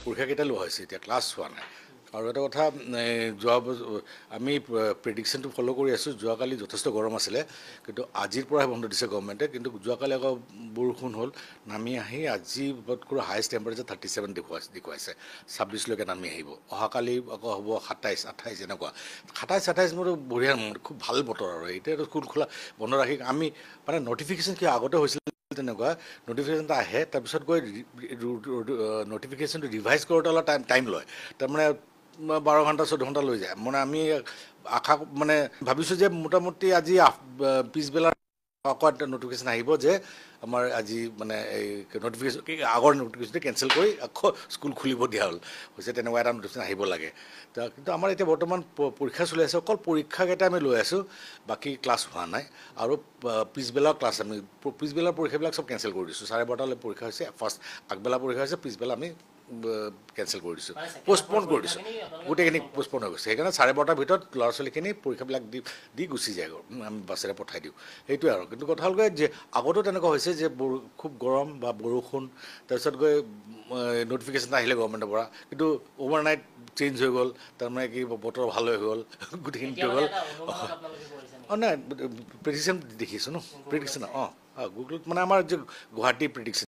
পৰীক্ষাকেইটা লোৱা হৈছে এতিয়া ক্লাছ হোৱা নাই আৰু এটা কথা যোৱা আমি প্ৰেডিকশ্যনটো ফ'ল' কৰি আছোঁ যোৱাকালি যথেষ্ট গৰম আছিলে কিন্তু আজিৰ পৰাই বন্ধ দিছে গভৰ্ণমেণ্টে কিন্তু যোৱাকালি আকৌ বৰষুণ হ'ল নামি আহি আজি বোধকৰো হায়েষ্ট টেম্পাৰেচাৰ 37 দেখুৱাইছে 26লৈকে নামি আহিব অহাকালি আকৌ হ'ব 27 28 এনেকুৱা 27 28 মোৰ বঢ়িয়া খুব ভাল বতৰ আৰু এতিয়াতো স্কুল খোলা বন্ধ ৰাখি আমি মানে নটিফিকেশ্যন কি আগতে হৈছিল তেনেকুৱা নটিফিকেশ্যন এটা আহে তাৰপিছত গৈ নটিফিকেশ্যনটো ৰিভাইজ কৰোঁতে অলপ টাইম লয় তাৰমানে 12 ঘণ্টা 14 ঘণ্টা লৈ যায় মানে আমি আশা মানে ভাবিছোঁ যে মোটামুটি আজি পিছবেলা আকৌ এটা নটিফিকেশ্যন আহিব যে আমাৰ আজি মানে এই নটিফিকেশ্যন আগৰ নটিফিকেশ্যনটো কেঞ্চেল কৰি আকৌ স্কুল খুলিব দিয়া হ'ল হৈছে তেনেকুৱা এটা নটিফিকেশ্যন আহিব লাগে কিন্তু আমাৰ এতিয়া বৰ্তমান পৰীক্ষা চলি আছে অকল পৰীক্ষাকেইটা আমি লৈ আছোঁ বাকী ক্লাছ হোৱা নাই আৰু পিছবেলাও ক্লাছ আমি পিছবেলাৰ পৰীক্ষাবিলাক চব কেঞ্চেল কৰি দিছোঁ 12:30লৈ পৰীক্ষা হৈছে ফাৰ্ষ্ট আগবেলা পৰীক্ষা হৈছে পিছবেলা আমি কেঞ্চেল কৰি দিছোঁ পষ্টপন কৰি দিছোঁ গোটেইখিনি পষ্টপন হৈ গৈছে সেইকাৰণে 12:30টাৰ ভিতৰত ল'ৰা ছোৱালীখিনি পৰীক্ষাবিলাক দি গুচি যায় আমি বাছেৰে পঠাই দিওঁ সেইটোৱে আৰু কিন্তু কথা হ'ল গৈ যে আগতেও তেনেকুৱা হৈছে যে খুব গৰম বা বৰষুণ তাৰপিছত গৈ নটিফিকেশ্যন আহিলে গভৰ্ণমেণ্টৰ পৰা কিন্তু অ'ভাৰনাইট চেঞ্জ হৈ গ'ল তাৰমানে কি বতৰ ভাল হৈ গ'ল গোটেইখিনি হৈ গ'ল অঁ নাই প্ৰেডিকশ্যন দেখিছোঁ ন প্ৰেডিকশ্যন গুগলত মানে আমাৰ যে গুৱাহাটী প্ৰেডিকশ্যন